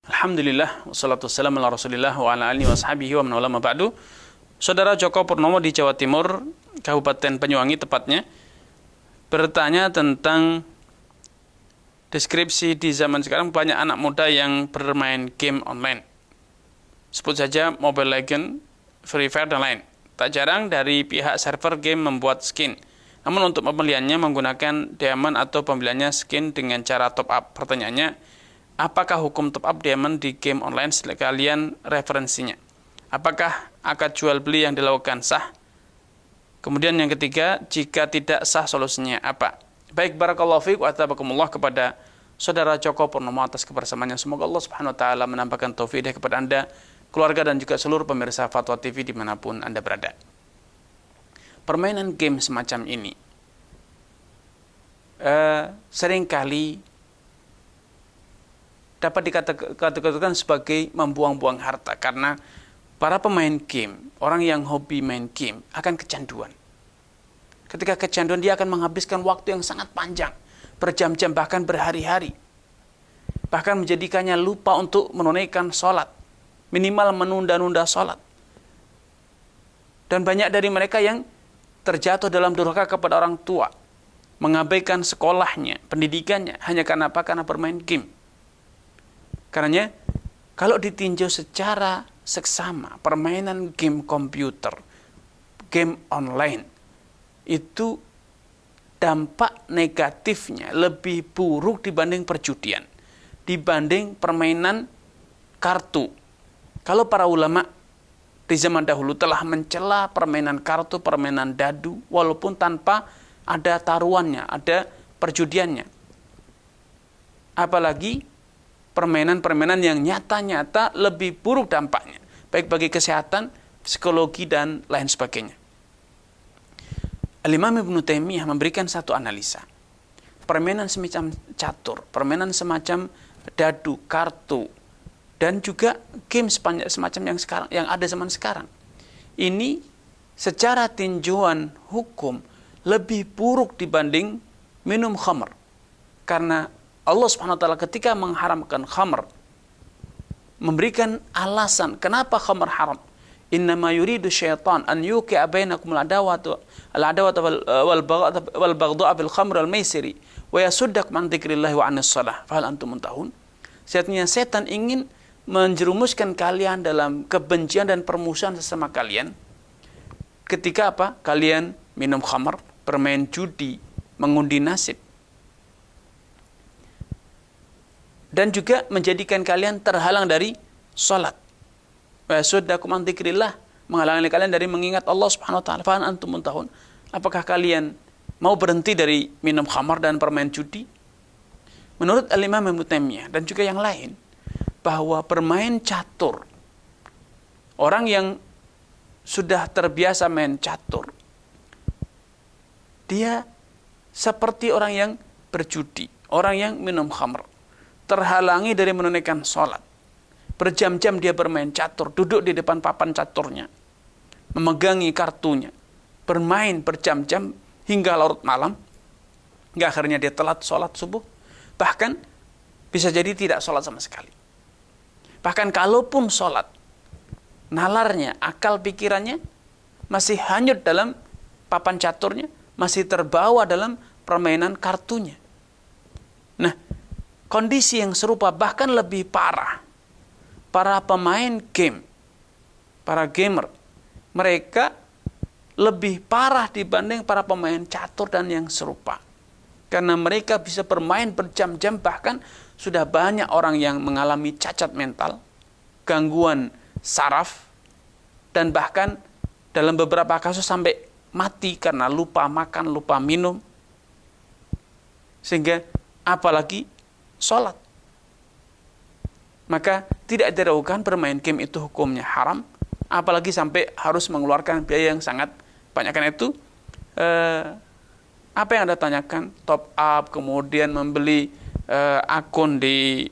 Alhamdulillah, wassalatu wassalamu ala rasulillah wa ala alihi wa sahbihi wa man wala ma ba'du. Saudara Joko Purnomo di Jawa Timur, Kabupaten Banyuwangi tepatnya, bertanya tentang deskripsi di zaman sekarang banyak anak muda yang bermain game online. Sebut saja Mobile Legends, Free Fire, dan lain. Tak jarang dari pihak server game membuat skin. Namun untuk pembeliannya menggunakan diamond atau pembeliannya skin dengan cara top up. Pertanyaannya, apakah hukum top up diamond di game online sekalian referensinya? Apakah akad jual beli yang dilakukan sah? Kemudian yang ketiga, jika tidak sah solusinya apa? Baik, barakallahu fiik wa tabakumullah kepada saudara Joko Purnomo atas kebersamaannya. Semoga Allah Subhanahu wa taala menambahkan taufik kepada Anda, keluarga dan juga seluruh pemirsa Fatwa TV dimanapun Anda berada. Permainan game semacam ini seringkali dapat dikategorikan sebagai membuang-buang harta, karena para pemain game, orang yang hobi main game akan kecanduan. Ketika kecanduan, dia akan menghabiskan waktu yang sangat panjang, berjam-jam bahkan berhari-hari, bahkan menjadikannya lupa untuk menunaikan sholat, minimal menunda-nunda sholat. Dan banyak dari mereka yang terjatuh dalam durhaka kepada orang tua, mengabaikan sekolahnya, pendidikannya, hanya karena apa? Karena bermain game. Karenanya, kalau ditinjau secara seksama, permainan game komputer, game online, itu dampak negatifnya lebih buruk dibanding perjudian, dibanding permainan kartu. Kalau para ulama di zaman dahulu telah mencela permainan kartu, permainan dadu, walaupun tanpa ada taruhannya, ada perjudiannya. Apalagi permainan-permainan yang nyata-nyata lebih buruk dampaknya, baik bagi kesehatan, psikologi, dan lain sebagainya. Al-Imam Ibnu Taimiyah memberikan satu analisa. Permainan semacam catur, permainan semacam dadu, kartu, dan juga game semacam yang ada zaman sekarang. Ini secara tinjauan hukum lebih buruk dibanding minum khamr. Karena Allah Subhanahu wa taala ketika mengharamkan khamr memberikan alasan kenapa khamr haram. Innama yuridu syaitan an yuqi'a bainakum al-adawata wal baghdha'a bil khamr wal maisiri wa yasuddakum an dzikrillahi wa 'anis shalah. Fa hal antum muntahun? Sesungguhnya setan ingin menjerumuskan kalian dalam kebencian dan permusuhan sesama kalian ketika apa? Kalian minum khamr, bermain judi, mengundi nasib, dan juga menjadikan kalian terhalang dari salat. Wa yasuddakum an dzikrillah, menghalangi kalian dari mengingat Allah Subhanahu wa taala. Fa antum muntahun? Apakah kalian mau berhenti dari minum khamar dan bermain judi? Menurut Al-Imam Ibnu Taimiyah dan juga yang lain, bahwa bermain catur, orang yang sudah terbiasa main catur, dia seperti orang yang berjudi, orang yang minum khamr, terhalangi dari menunaikan sholat. Berjam-jam dia bermain catur, duduk di depan papan caturnya, memegangi kartunya, bermain berjam-jam hingga larut malam, hingga akhirnya dia telat sholat subuh, bahkan bisa jadi tidak sholat sama sekali. Bahkan kalaupun sholat, nalarnya, akal pikirannya masih hanyut dalam papan caturnya, masih terbawa dalam permainan kartunya. Nah, kondisi yang serupa bahkan lebih parah. Para pemain game, para gamer, mereka lebih parah dibanding para pemain catur dan yang serupa. Karena mereka bisa bermain berjam-jam, bahkan sudah banyak orang yang mengalami cacat mental, gangguan saraf, dan bahkan dalam beberapa kasus sampai mati karena lupa makan, lupa minum. Sehingga apalagi sholat. Maka tidak diragukan bermain game itu hukumnya haram, apalagi sampai harus mengeluarkan biaya yang sangat banyak. Karena itu apa yang Anda tanyakan, top up, kemudian membeli akun di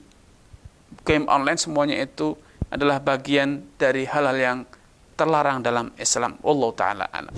game online, semuanya itu adalah bagian dari hal-hal yang terlarang dalam Islam. Wallahu ta'ala a'lam.